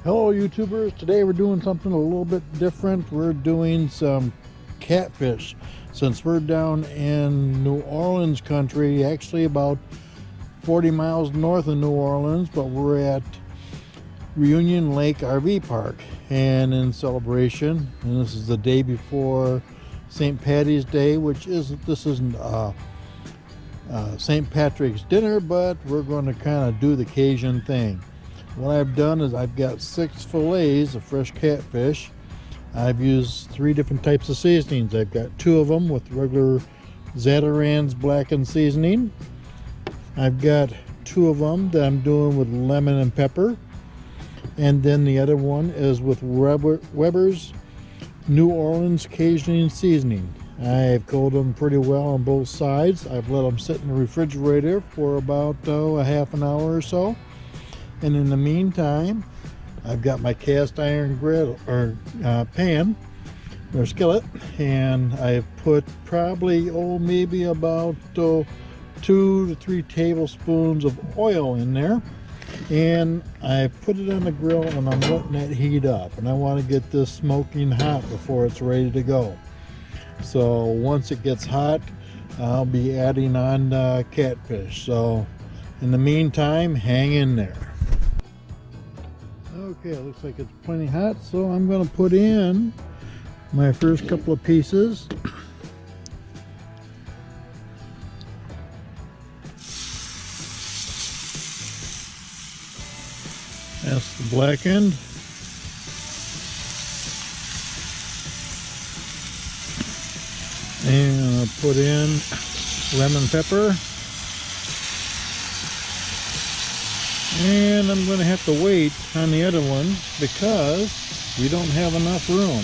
Hello YouTubers, today we're doing something a little bit different. We're doing some catfish. Since we're down in New Orleans country, actually about 40 miles north of New Orleans, but we're at Reunion Lake RV Park, and in celebration, and this is the day before St. Patty's Day, which this isn't St. Patrick's dinner, but we're going to kind of do the Cajun thing. What I've done is I've got 6 fillets of fresh catfish. I've used 3 different types of seasonings. I've got 2 of them with regular Zatarain's Blackened seasoning. I've got 2 of them that I'm doing with lemon and pepper. And then the other one is with Weber's New Orleans Cajun seasoning. I've coated them pretty well on both sides. I've let them sit in the refrigerator for about a half an hour or so. And in the meantime, I've got my cast iron griddle or pan or skillet, and I've put probably maybe about 2 to 3 tablespoons of oil in there, and I put it on the grill and I'm letting that heat up, and I want to get this smoking hot before it's ready to go. So once it gets hot, I'll be adding on catfish. So in the meantime, hang in there. Okay, it looks like it's plenty hot, so I'm going to put in my first couple of pieces. That's the blackened. And I'll put in lemon pepper. And I'm going to have to wait on the other one because we don't have enough room.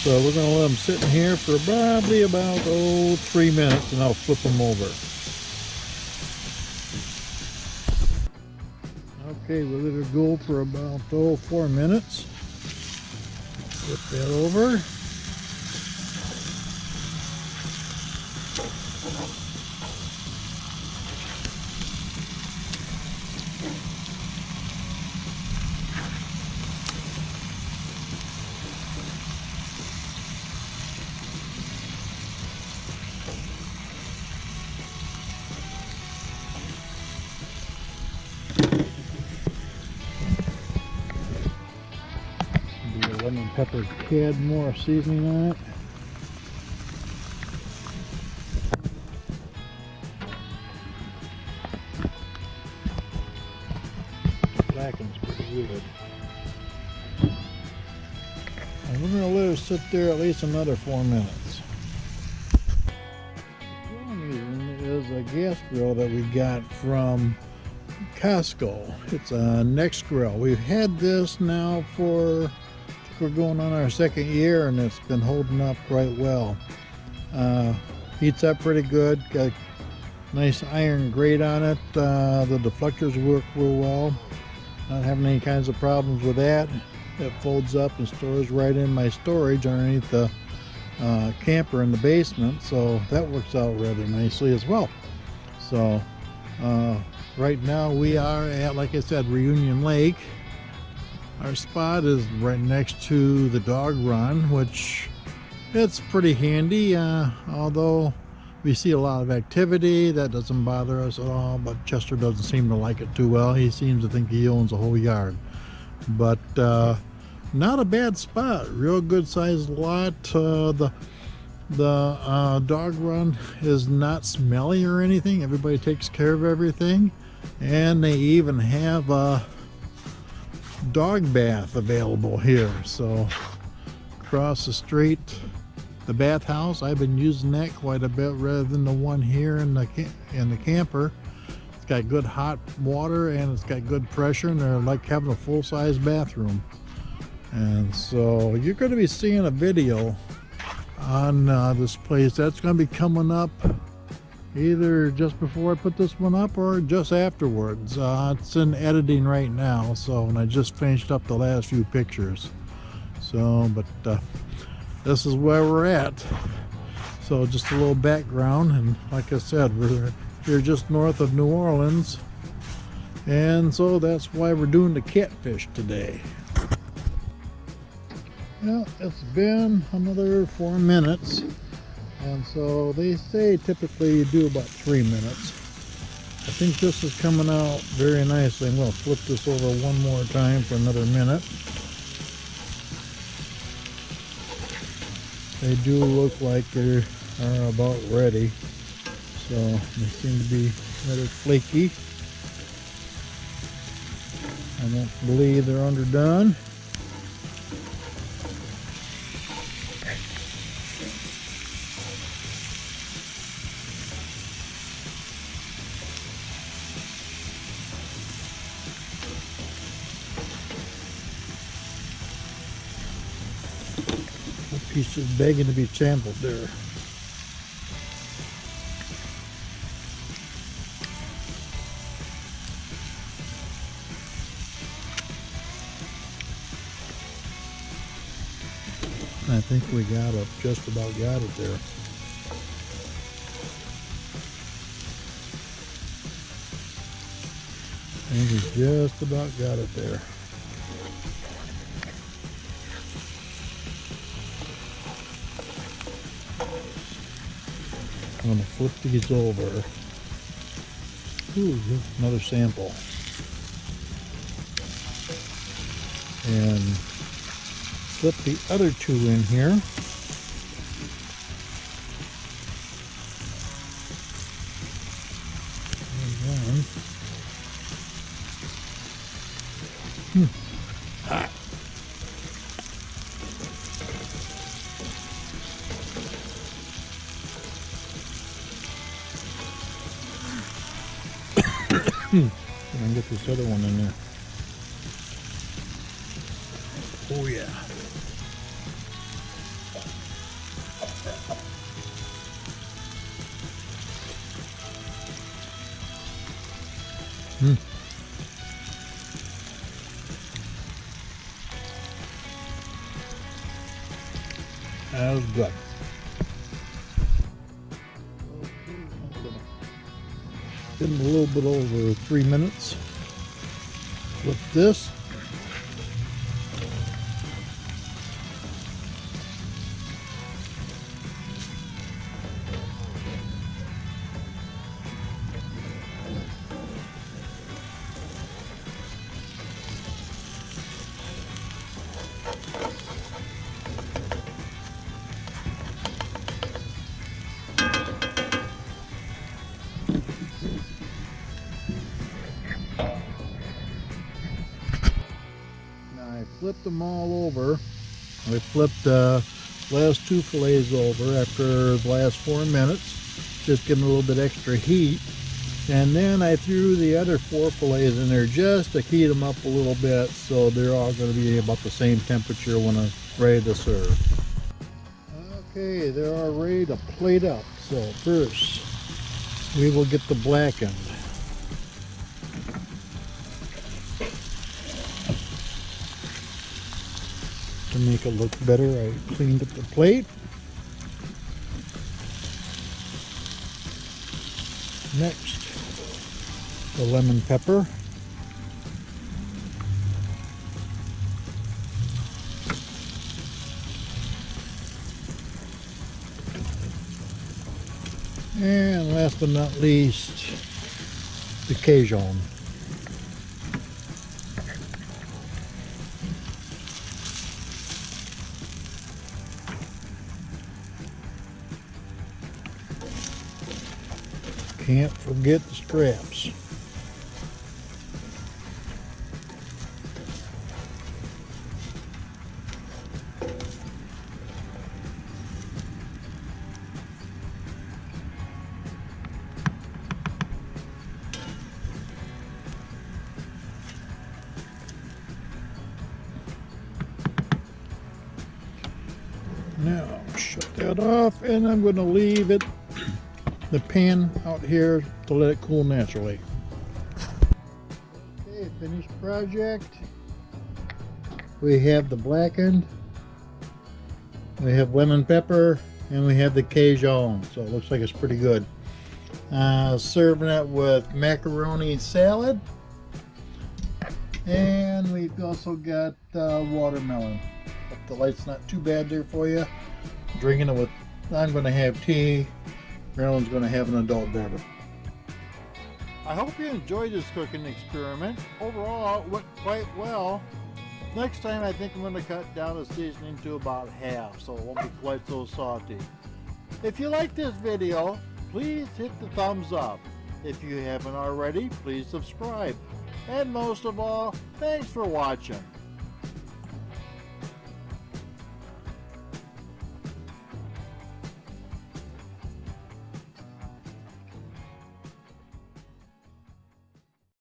So we're going to let them sit in here for probably about 3 minutes, and I'll flip them over. Okay, we'll let it go for about 4 minutes. Flip that over. Lemon pepper, add more seasoning on it. Blackened's pretty good. And we're going to let it sit there at least another 4 minutes. This is a gas grill that we got from Costco. It's a Next Grill. We've had this now for, we're going on our 2nd year, and it's been holding up quite well. Heats up pretty good. Got nice iron grate on it. The deflectors work real well. Not having any kinds of problems with that. It folds up and stores right in my storage underneath the camper in the basement, so that works out rather nicely as well. So right now we are at, like I said, Reunion Lake. Our spot is right next to the dog run, which it's pretty handy, although we see a lot of activity. That doesn't bother us at all, but Chester doesn't seem to like it too well. He seems to think he owns a whole yard. But not a bad spot, real good sized lot. The dog run is not smelly or anything. Everybody takes care of everything, and they even have a dog bath available here. So across the street, the bathhouse, I've been using that quite a bit rather than the one here in the camper. It's got good hot water and it's got good pressure, and they're like having a full-size bathroom. And so you're going to be seeing a video on this place that's going to be coming up either just before I put this one up or just afterwards. It's in editing right now, so, and I just finished up the last few pictures. So, but this is where we're at. So just a little background, and like I said, we're just north of New Orleans, And so that's why we're doing the catfish today. Well, it's been another 4 minutes, and so they say typically you do about 3 minutes. I think this is coming out very nicely. I'm going to flip this over one more time for another minute. They do look like they are about ready, so they seem to be rather flaky. I don't believe they're underdone. That piece is begging to be sampled there. I think we just about got it there. I think we just about got it there. I'm going to flip these over. Ooh, another sample. And slip the other two in here. Hot. And get this other one in there. Oh yeah. That was good. Been a little bit over 3 minutes. Flip this. I flipped them all over. I flipped the last two fillets over after the last 4 minutes, just give them a little bit extra heat. And then I threw the other 4 fillets in there just to heat them up a little bit, so they're all going to be about the same temperature when I'm ready to serve. Okay, they are ready to plate up. So first, we will get the blackened. To make it look better, I cleaned up the plate. Next, the lemon pepper. And last but not least, the Cajun. Can't forget the scraps. Now shut that off, and I'm going to leave the pan out here to let it cool naturally. Okay, finished project. We have the blackened, we have lemon pepper, and we have the Cajun. So it looks like it's pretty good. Serving it with macaroni salad And we've also got watermelon. Hope the light's not too bad there for you. Drinking it with, I'm going to have tea. Marilyn's going to have an adult beverage. I hope you enjoyed this cooking experiment. Overall, it went quite well. Next time, I think I'm going to cut down the seasoning to about half, so it won't be quite so salty. If you like this video, please hit the thumbs up. If you haven't already, please subscribe. And most of all, thanks for watching.